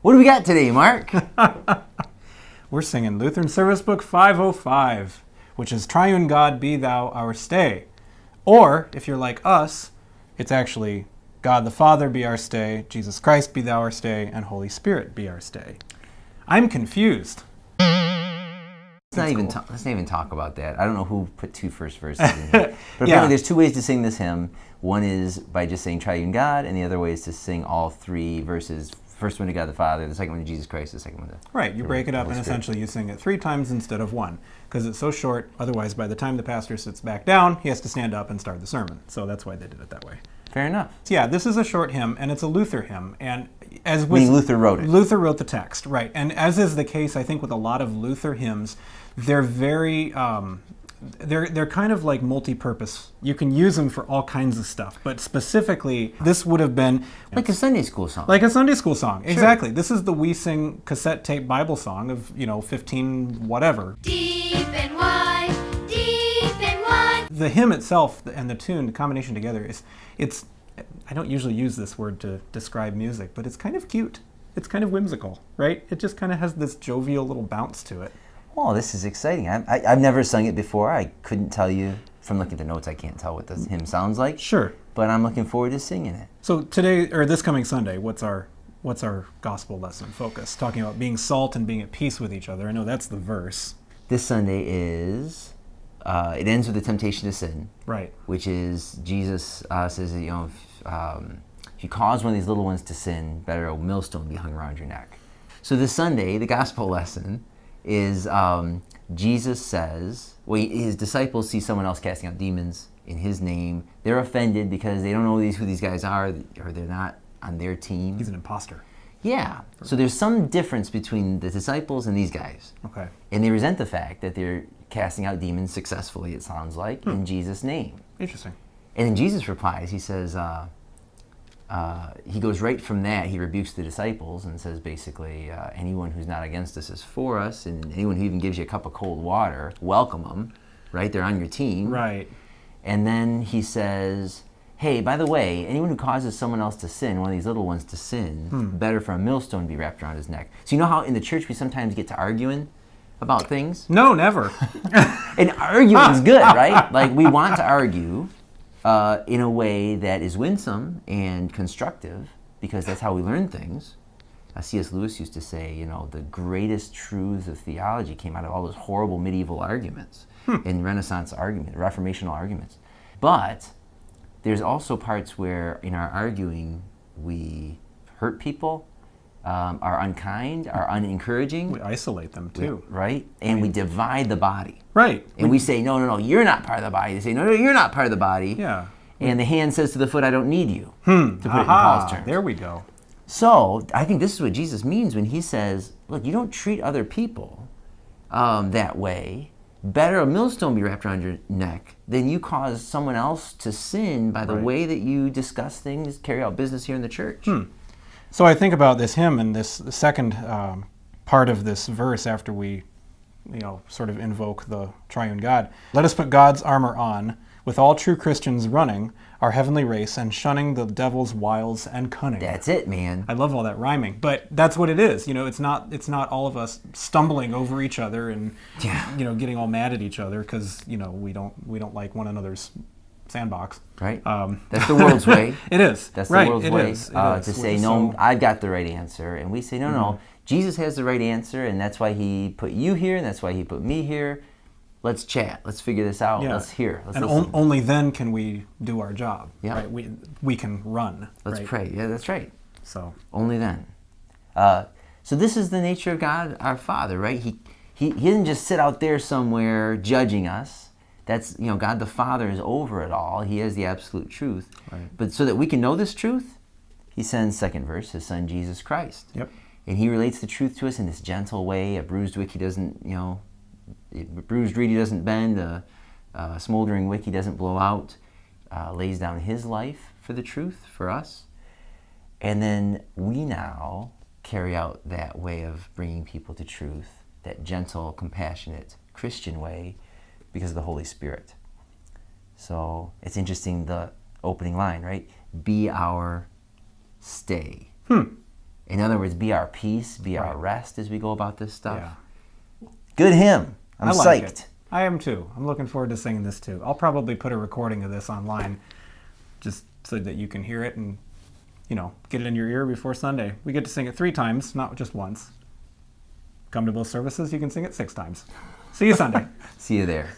What do we got today, Mark? We're singing Lutheran Service Book 505, which is Triune God, be thou our stay. Or, if you're like us, it's actually God the Father be our stay, Jesus Christ be thou our stay, and Holy Spirit be our stay. I'm confused. Let's not even talk about that. I don't know who put two first verses in here. But apparently there's two ways to sing this hymn. One is by just saying Triune God, and the other way is to sing all three verses. First one to God the Father, the second one to Jesus Christ, the second one to Right, you break it up Holy and Spirit. essentially you sing it 3 times instead of 1, because it's so short. Otherwise, by the time the pastor sits back down, he has to stand up and start the sermon. So that's why they did it that way. Fair enough. So yeah, this is a short hymn, and it's a Luther hymn. And as with Luther wrote it. Luther wrote the text, right? And as is the case, I think with a lot of Luther hymns, they're very they're kind of like multi-purpose. You can use them for all kinds of stuff, but specifically, this would have been Like a Sunday school song. like a Sunday school song. Sure. Exactly. This is the We Sing cassette tape Bible song of 15 whatever. Deep and wide, deep and wide. The hymn itself and the tune, the combination together, it's I don't usually use this word to describe music, but it's kind of cute. It's kind of whimsical, right? It just kind of has this jovial little bounce to it. Oh, this is exciting. I've never sung it before. I couldn't tell you. From looking at the notes, I can't tell what the hymn sounds like. Sure. But I'm looking forward to singing it. So today, or this coming Sunday, what's our gospel lesson focus? Talking about being salt and being at peace with each other. I know that's the verse. This Sunday is, it ends with the temptation to sin. Right. Which is, Jesus says, if you cause one of these little ones to sin, better a millstone be hung around your neck. So this Sunday, the gospel lesson is Jesus says, his disciples see someone else casting out demons in his name. They're offended because they don't know who these guys are, or they're not on their team. He's an imposter. Yeah. So there's some difference between the disciples and these guys. Okay. And they resent the fact that they're casting out demons successfully, it sounds like, in Jesus' name. Interesting. And then Jesus replies, he says, he goes right from that, he rebukes the disciples and says basically, anyone who's not against us is for us, and anyone who even gives you a cup of cold water, welcome them, right? They're on your team. Right. And then he says, hey, by the way, anyone who causes someone else to sin, one of these little ones to sin, better for a millstone be wrapped around his neck. So you know how in the church we sometimes get to arguing about things? No, never. And arguing is good, right? Like we want to argue in a way that is winsome and constructive, because that's how we learn things. C.S. Lewis used to say, the greatest truths of theology came out of all those horrible medieval arguments and Renaissance arguments, Reformational arguments. But there's also parts where in our arguing we hurt people, are unkind, are unencouraging. We isolate them too. Right? And we divide the body. Right. And we say, no, you're not part of the body. They say, no, you're not part of the body. Yeah. And the hand says to the foot, I don't need you, to put it in Paul's terms. There we go. So I think this is what Jesus means when he says, look, you don't treat other people that way. Better a millstone be wrapped around your neck than you cause someone else to sin by the way that you discuss things, carry out business here in the church. So I think about this hymn and the second part of this verse after we, sort of invoke the Triune God. Let us put God's armor on, with all true Christians running our heavenly race and shunning the devil's wiles and cunning. That's it, man. I love all that rhyming, but that's what it is. It's not all of us stumbling over each other and getting all mad at each other because we don't like one another's sandbox. Right. That's the world's way. It is. That's the right. world's it way is. to say, no, I've got the right answer. And we say, no, Jesus has the right answer, and that's why he put you here, and that's why he put me here. Let's chat. Let's figure this out. Yeah. Let's hear. Let's and listen. Only then can we do our job. Yeah. Right? We can run. Let's right? pray. Yeah, that's right. So only then. So this is the nature of God, our Father, right? He didn't just sit out there somewhere judging us. That's, God the Father is over it all. He has the absolute truth. Right. But so that we can know this truth, he sends, second verse, his Son Jesus Christ. Yep. And he relates the truth to us in this gentle way. A bruised wick he doesn't, bruised reed he doesn't bend. A smoldering wick he doesn't blow out. Lays down his life for the truth, for us. And then we now carry out that way of bringing people to truth, that gentle, compassionate Christian way, because of the Holy Spirit. So it's interesting, the opening line, right? Be our stay. In other words, be our peace, be our Right. rest as we go about this stuff. Yeah. Good hymn. I'm I like psyched. it. I am too. I'm looking forward to singing this too. I'll probably put a recording of this online just so that you can hear it and, get it in your ear before Sunday. We get to sing it 3 times, not just once. Come to both services, you can sing it 6 times. See you Sunday. See you there.